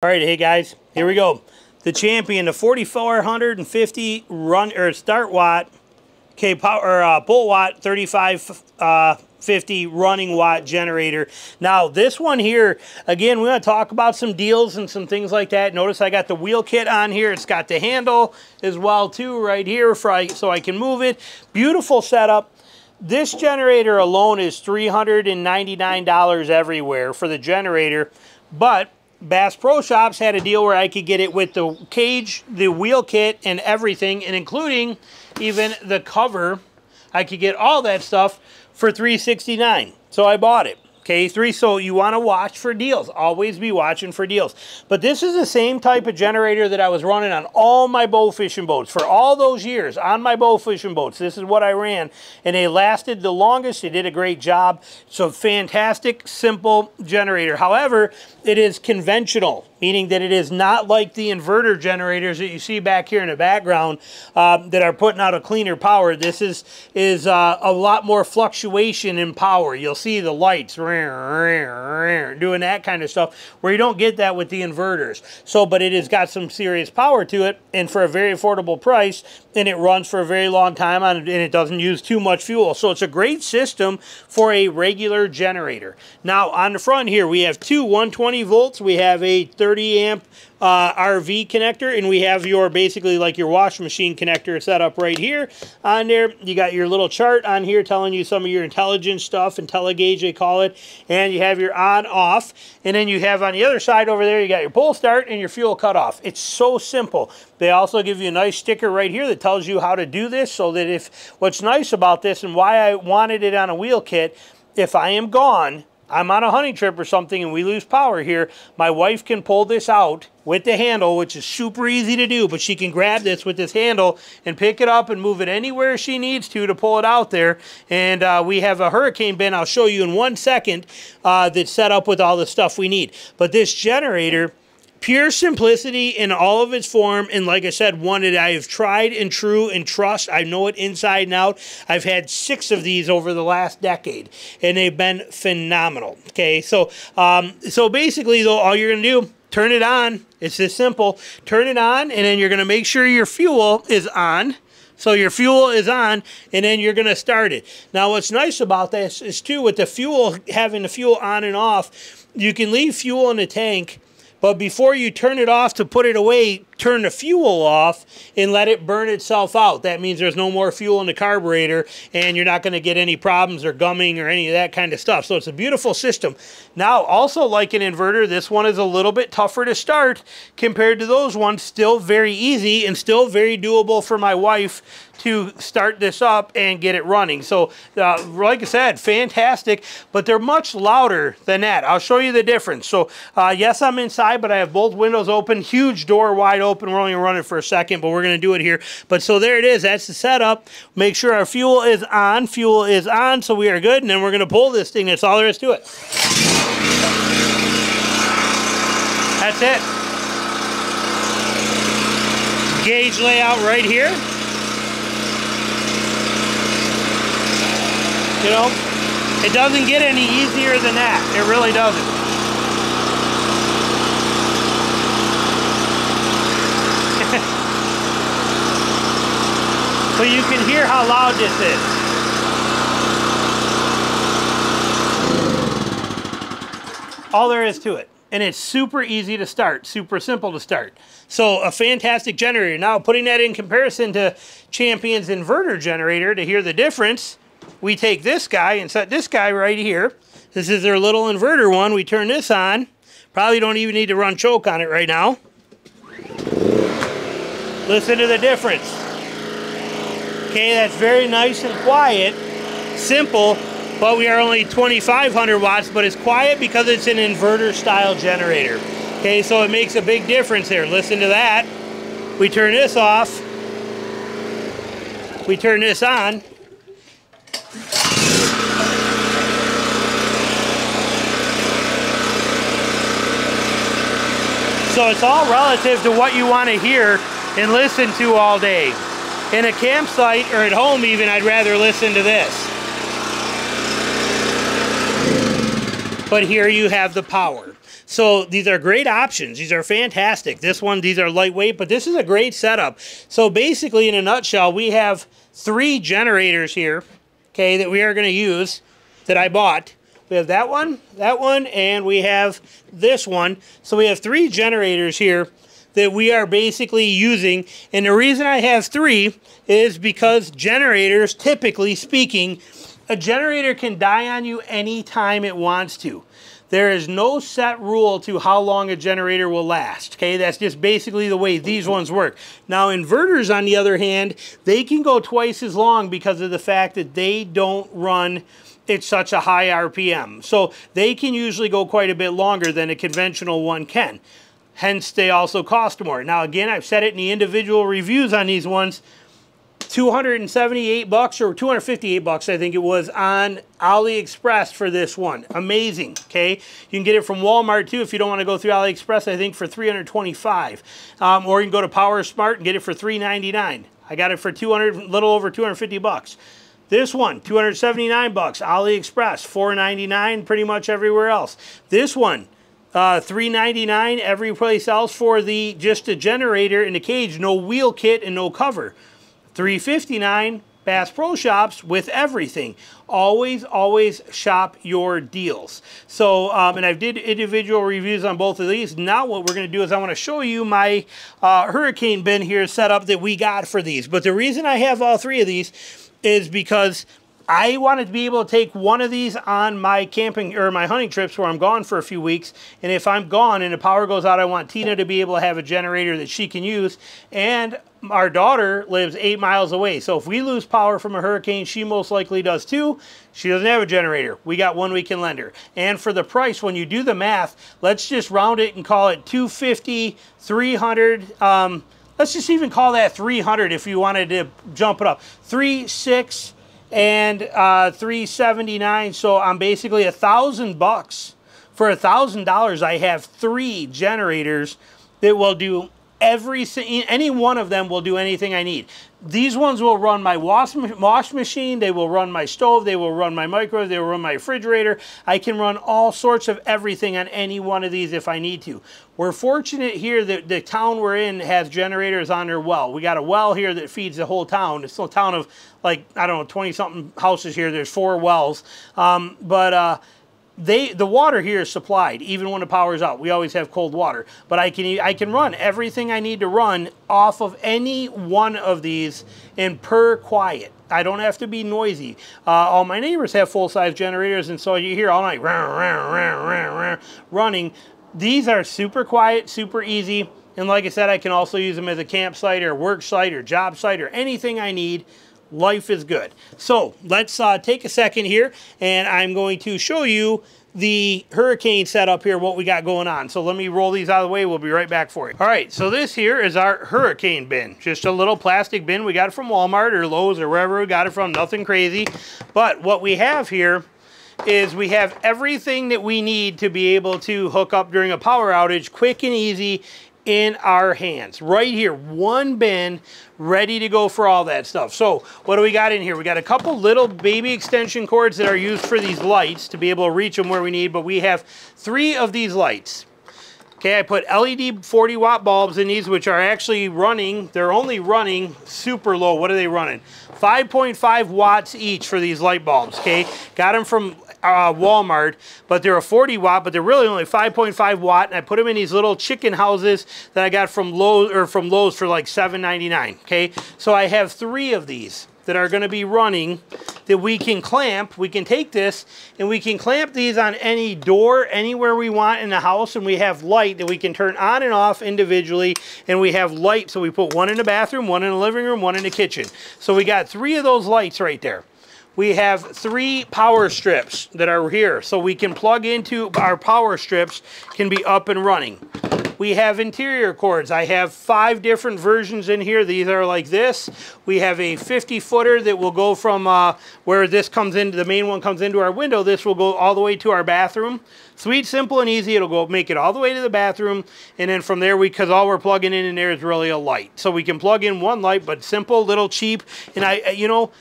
All right, hey guys, here we go. The Champion, the 4450 run or start watt, bolt watt 3550 running watt generator. Now this one here, again, we want to talk about some deals and some things like that. Notice I got the wheel kit on here. It's got the handle as well too right here so I can move it. Beautiful setup. This generator alone is $399 everywhere for the generator, but Bass Pro Shops had a deal where I could get it with the cage, the wheel kit, and everything, and including even the cover. I could get all that stuff for $369. So I bought it. Okay, so you want to watch for deals. Always be watching for deals. But this is the same type of generator that I was running on all my bow fishing boats. For all those years on my bow fishing boats, this is what I ran. And they lasted the longest. They did a great job. It's a fantastic, simple generator. However, it is conventional, meaning that it is not like the inverter generators that you see back here in the background that are putting out a cleaner power. This is a lot more fluctuation in power. You'll see the lights doing that kind of stuff where you don't get that with the inverters. So, but it has got some serious power to it, and for a very affordable price, and it runs for a very long time and it doesn't use too much fuel. So it's a great system for a regular generator. Now on the front here we have two 120 volts. We have a 30 amp RV connector, and we have your basically like your washing machine connector set up right here on there. You got your little chart on here telling you some of your intelligence stuff, IntelliGauge they call it, and you have your on off, and then you have on the other side over there you got your pull start and your fuel cutoff. It's so simple. They also give you a nice sticker right here that tells you how to do this, so that if what's nice about this and why I wanted it on a wheel kit, if I am gone, I'm on a hunting trip or something and we lose power here, my wife can pull this out with the handle, which is super easy to do, but she can grab this with this handle and pick it up and move it anywhere she needs to pull it out there. And we have a hurricane bin I'll show you in 1 second that's set up with all the stuff we need. But this generator, pure simplicity in all of its form, and like I said, one that I have tried and true and trust. I know it inside and out. I've had 6 of these over the last decade, and they've been phenomenal. Okay, so basically, though, all you're going to do, turn it on. It's this simple. Turn it on, and then you're going to make sure your fuel is on. So your fuel is on, and then you're going to start it. Now, what's nice about this is, too, with the fuel, having the fuel on and off, you can leave fuel in the tank, but before you turn it off to put it away, turn the fuel off and let it burn itself out. That means there's no more fuel in the carburetor, and you're not going to get any problems or gumming or any of that kind of stuff. So it's a beautiful system. Now, also like an inverter, this one is a little bit tougher to start compared to those ones. Still very easy and still very doable for my wife to start this up and get it running. So like I said, fantastic, but they're much louder than that. I'll show you the difference. So yes, I'm inside, but I have both windows open, huge door wide open. We're only running for a second, but we're going to do it here. But so there it is. That's the setup. Make sure our fuel is on. Fuel is on, so we are good. And then we're going to pull this thing. That's all there is to it. That's it. Gauge layout right here. You know, it doesn't get any easier than that. It really doesn't. So you can hear how loud this is. All there is to it. And it's super easy to start, super simple to start. So a fantastic generator. Now, putting that in comparison to Champion's inverter generator to hear the difference, we take this guy and set this guy right here. This is their little inverter one. We turn this on. Probably don't even need to run choke on it right now. Listen to the difference. Okay, that's very nice and quiet. Simple, but we are only 2,500 watts, but it's quiet because it's an inverter style generator. Okay, so it makes a big difference here. Listen to that. We turn this off. We turn this on. So it's all relative to what you want to hear and listen to all day. In a campsite or at home even, I'd rather listen to this. But here you have the power. So these are great options. These are fantastic. These are lightweight, but this is a great setup. So basically, in a nutshell, we have 3 generators here, okay, that we are going to use that I bought. We have that one, and we have this one. So we have 3 generators here that we are basically using. And the reason I have 3 is because generators, typically speaking, a generator can die on you anytime it wants to. There is no set rule to how long a generator will last, okay? That's just basically the way these ones work. Now, inverters, on the other hand, they can go twice as long because of the fact that they don't run at such a high RPM. So they can usually go quite a bit longer than a conventional one can. Hence, they also cost more. Now, again, I've said it in the individual reviews on these ones, $278 or $258, I think it was, on AliExpress for this one. Amazing, okay? You can get it from Walmart too if you don't want to go through AliExpress, I think for $325. Or you can go to PowerSmart and get it for $399. I got it for little over $250. This one, $279, AliExpress, $499 pretty much everywhere else. This one, $399 every place else for just a generator and a cage, no wheel kit and no cover. $359 Bass Pro Shops with everything. Always, always shop your deals. So, and I did individual reviews on both of these. Now what we're going to do is I want to show you my hurricane bin here set up that we got for these. But the reason I have all 3 of these is because I wanted to be able to take one of these on my camping or my hunting trips where I'm gone for a few weeks. And if I'm gone and the power goes out, I want Tina to be able to have a generator that she can use. And our daughter lives 8 miles away. So if we lose power from a hurricane, she most likely does too. She doesn't have a generator. We got one we can lend her. And for the price, when you do the math, let's just round it and call it $250, $300. Let's just even call that $300 if you wanted to jump it up. $300, and $379. So I'm basically $1,000. For $1,000, I have 3 generators that will do any one of them will do anything I need. These ones will run my wash machine, they will run my stove, they will run my microwave, they will run my refrigerator. I can run all sorts of everything on any one of these if I need to. We're fortunate here that the town we're in has generators on their well. We got a well here that feeds the whole town. It's a town of, like, I don't know, 20-something houses here. There's 4 wells. The water here is supplied even when the power's out. We always have cold water, but I can run everything I need to run off of any one of these and per quiet. I don't have to be noisy. All my neighbors have full-size generators, and so you hear all night running. These are super quiet, super easy, and like I said, I can also use them as a campsite or work site or job site or anything I need. Life is good. So let's take a second here, and I'm going to show you the hurricane setup here, what we got going on. So let me roll these out of the way. We'll be right back for you. All right, so this here is our hurricane bin. Just a little plastic bin. We got it from Walmart or Lowe's or wherever we got it from. Nothing crazy. But what we have here is we have everything that we need to be able to hook up during a power outage, quick and easy, in our hands. Right here, one bin ready to go for all that stuff. So what do we got in here? We got a couple little baby extension cords that are used for these lights to be able to reach them where we need, but we have 3 of these lights. Okay, I put LED 40-watt bulbs in these, which are actually running, they're only running super low. What are they running? 5.5 watts each for these light bulbs, okay? Got them from Walmart, but they're a 40-watt, but they're really only 5.5 watt, and I put them in these little chicken houses that I got from Lowe's for like $7.99, okay? So I have 3 of these that are going to be running that we can clamp. We can take this and we can clamp these on any door anywhere we want in the house, and we have light that we can turn on and off individually, and we have light, so we put one in the bathroom, one in the living room, one in the kitchen. So we got 3 of those lights right there. We have 3 power strips that are here, so we can plug into our power strips, can be up and running. We have interior cords. I have 5 different versions in here. These are like this. We have a 50-footer that will go from where this comes into, the main one comes into our window. This will go all the way to our bathroom. Sweet, simple, and easy. It'll go make it all the way to the bathroom, and then from there, because all we're plugging in there is really a light. So we can plug in one light, but simple, little cheap. And you know,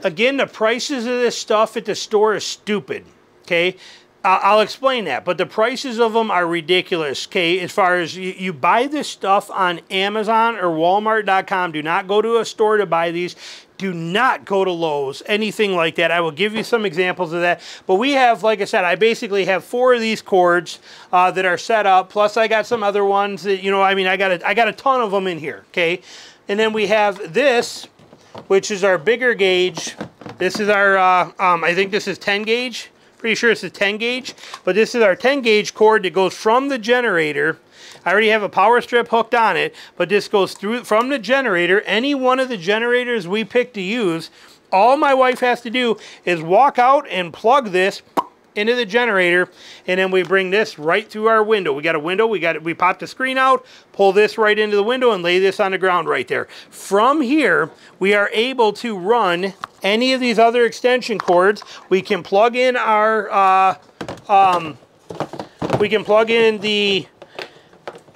again, the prices of this stuff at the store is stupid, okay? I'll explain that, but the prices of them are ridiculous, okay? As far as you buy this stuff on Amazon or Walmart.com, do not go to a store to buy these. Do not go to Lowe's, anything like that. I will give you some examples of that. But we have, like I said, I basically have 4 of these cords that are set up. Plus, I got some other ones that, you know, I mean, I got a ton of them in here, okay? And then we have this, which is our bigger gauge. This is our, I think this is 10 gauge. Pretty sure it's a 10 gauge, but this is our 10 gauge cord that goes from the generator. I already have a power strip hooked on it, but this goes through from the generator. Any one of the generators we pick to use, all my wife has to do is walk out and plug this into the generator, and then we bring this right through our window. We got a window, we pop the screen out, pull this right into the window, and lay this on the ground right there. From here, we are able to run any of these other extension cords. We can plug in our, we can plug in the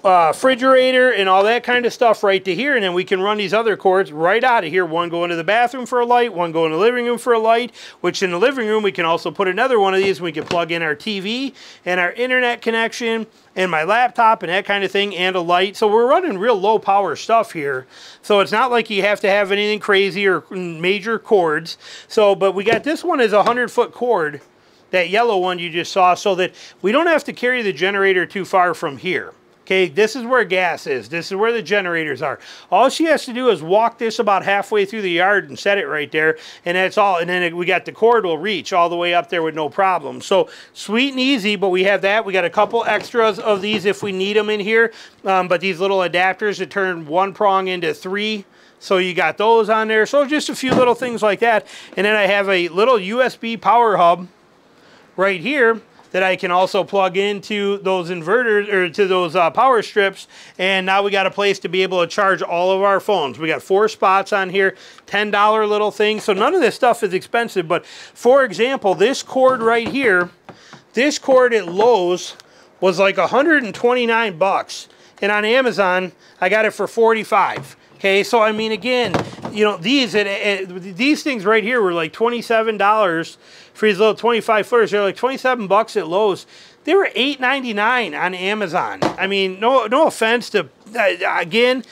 refrigerator and all that kind of stuff right to here, and then we can run these other cords right out of here. One going to the bathroom for a light, one going to the living room for a light, which in the living room we can also put another one of these. We can plug in our TV and our internet connection and my laptop and that kind of thing, and a light. So we're running real low power stuff here. So it's not like you have to have anything crazy or major cords. So, but we got this one is a 100-foot cord, that yellow one you just saw, so that we don't have to carry the generator too far from here. Okay, this is where gas is. This is where the generators are. All she has to do is walk this about halfway through the yard and set it right there, and that's all. And then we got the cord will reach all the way up there with no problem. So sweet and easy, but we have that. We got a couple extras of these if we need them in here, but these little adapters that turn 1 prong into 3. So you got those on there. So just a few little things like that. And then I have a little USB power hub right here that I can also plug into those inverters, or to those power strips, and now we got a place to be able to charge all of our phones. We got 4 spots on here, $10 little things, so none of this stuff is expensive. But for example, this cord right here, this cord at Lowe's was like 129 bucks, and on Amazon I got it for 45. Okay, so I mean, again, you know, these things right here were like $27 for these little 25-footers. They're like 27 bucks at Lowe's. They were $8.99 on Amazon. I mean, no offense to, again,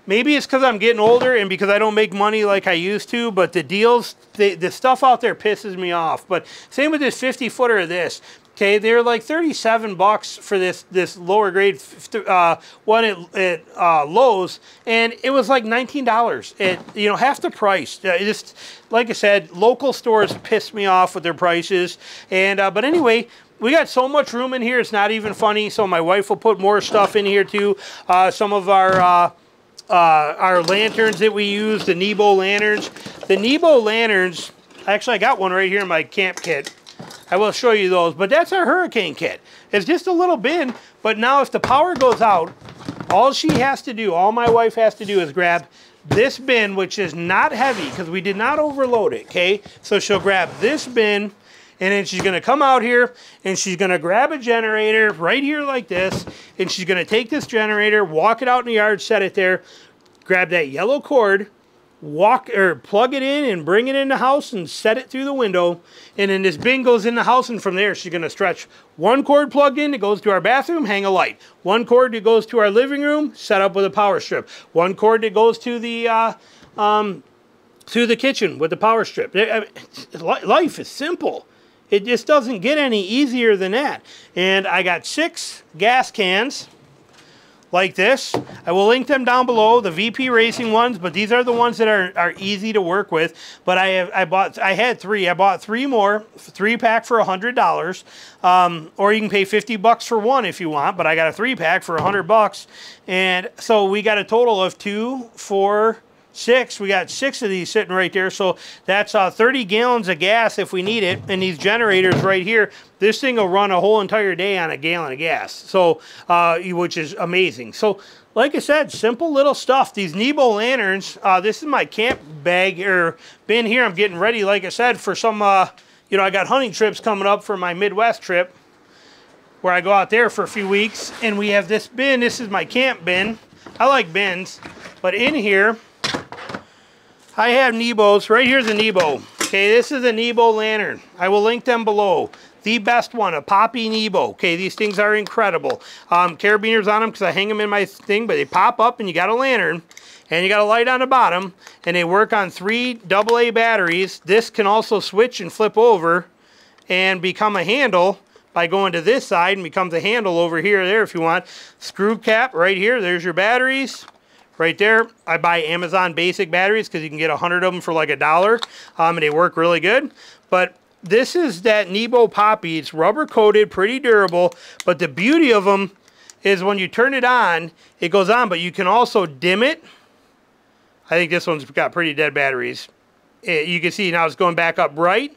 maybe it's because I'm getting older and because I don't make money like I used to, but the deals, the stuff out there pisses me off. But same with this 50-footer of this. Okay, they're like 37 bucks for this lower grade one at Lowe's, and it was like $19 at, you know, half the price. Just like I said, local stores piss me off with their prices. And but anyway, we got so much room in here, it's not even funny. So my wife will put more stuff in here too. Some of our lanterns that we use, the Nebo lanterns. The Nebo lanterns, actually I got one right here in my camp kit. I will show you those, but that's our hurricane kit. It's just a little bin, but now if the power goes out, all she has to do, all my wife has to do is grab this bin, which is not heavy because we did not overload it, okay? So she'll grab this bin, and then she's gonna come out here and she's gonna grab a generator right here like this, and she's gonna take this generator, walk it out in the yard, set it there, grab that yellow cord, plug it in and bring it in the house and set it through the window, and then this bin goes in the house, and from there she's going to stretch one cord plugged in that goes to our bathroom, hang a light. One cord that goes to our living room, set up with a power strip. One cord that goes to the kitchen with the power strip. Life is simple. It just doesn't get any easier than that. And I got 6 gas cans like this. I will link them down below, the VP Racing ones, but these are the ones that are easy to work with. But I had 3. I bought 3 more, 3-pack for $100. Or you can pay 50 bucks for one if you want, but I got a 3-pack for 100 bucks. And so we got a total of 2, 4, 6. We got 6 of these sitting right there, so that's 30 gallons of gas if we need it. And these generators right here, this thing will run a whole entire day on a gallon of gas, so which is amazing. So like I said, simple little stuff. These Nebo lanterns, this is my camp bag or bin here. I'm getting ready, like I said, for some you know, I got hunting trips coming up for my Midwest trip where I go out there for a few weeks, and we have this bin. This is my camp bin. I like bins, but in here I have Nebos. Right here's a Nebo. Okay, this is a Nebo lantern. I will link them below. the best one, a Poppy Nebo. Okay, these things are incredible. Carabiners on them because I hang them in my thing, but they pop up and you got a lantern. And you got a light on the bottom, and they work on 3 AA batteries. This can also switch and flip over and become a handle by going to this side, and becomes a handle over here or there if you want. Screw cap right here. There's your batteries right there. I buy Amazon basic batteries because you can get 100 of them for like $1, and they work really good. But this is that Nebo Poppy. It's rubber coated, pretty durable, but the beauty of them is when you turn it on, it goes on, but you can also dim it. I think this one's got pretty dead batteries. You can see now it's going back up bright.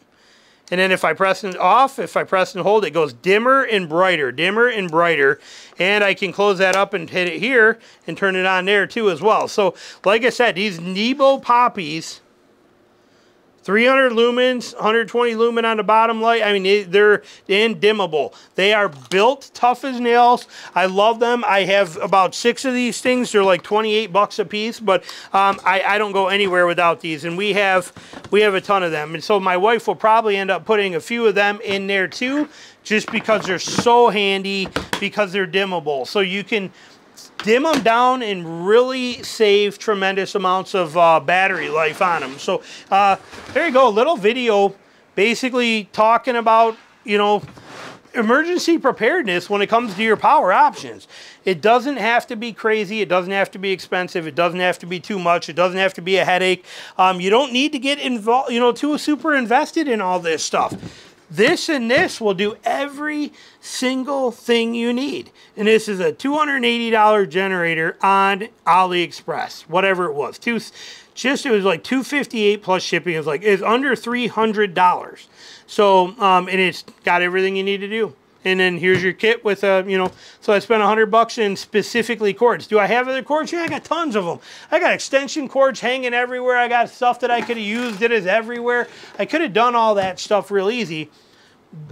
And then if I press it off, if I press and hold, it goes dimmer and brighter, dimmer and brighter. And I can close that up and hit it here and turn it on there too as well. So like I said, these Nebo Poppies, 300 lumens, 120 lumen on the bottom light. I mean, they're indimmable. They are built tough as nails. I love them. I have about 6 of these things. They're like 28 bucks a piece, but I don't go anywhere without these. And we have a ton of them. And so my wife will probably end up putting a few of them in there too, just because they're so handy, because they're dimmable. So you can dim them down and really save tremendous amounts of battery life on them. So there you go, a little video basically talking about, you know, emergency preparedness when it comes to your power options. It doesn't have to be crazy. It doesn't have to be expensive. It doesn't have to be too much. It doesn't have to be a headache. You don't need to get involved, you know, too super invested in all this stuff. This and this will do every single thing you need. And this is a $280 generator on AliExpress, whatever it was. It was like $258 plus shipping. It's under $300. So, and it's got everything you need to do. And then here's your kit with you know, so I spent $100 in specifically cords. Do I have other cords? Yeah, I got tons of them. I got extension cords hanging everywhere. I got stuff that I could have used. It is everywhere. I could have done all that stuff real easy.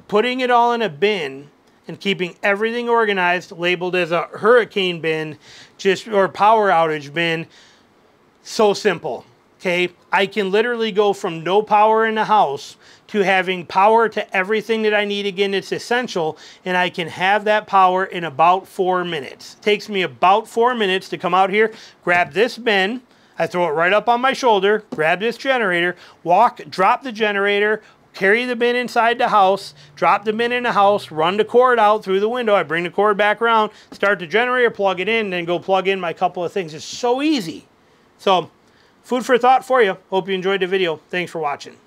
Putting it all in a bin and keeping everything organized, labeled as a hurricane bin, or power outage bin, so simple. Okay, I can literally go from no power in the house to having power to everything that I need. Again, it's essential, and I can have that power in about 4 minutes. It takes me about 4 minutes to come out here, grab this bin, I throw it right up on my shoulder, grab this generator, walk, drop the generator, carry the bin inside the house, drop the bin in the house, run the cord out through the window, I bring the cord back around, start the generator, plug it in, and then go plug in my couple of things. It's so easy. So, food for thought for you. Hope you enjoyed the video. Thanks for watching.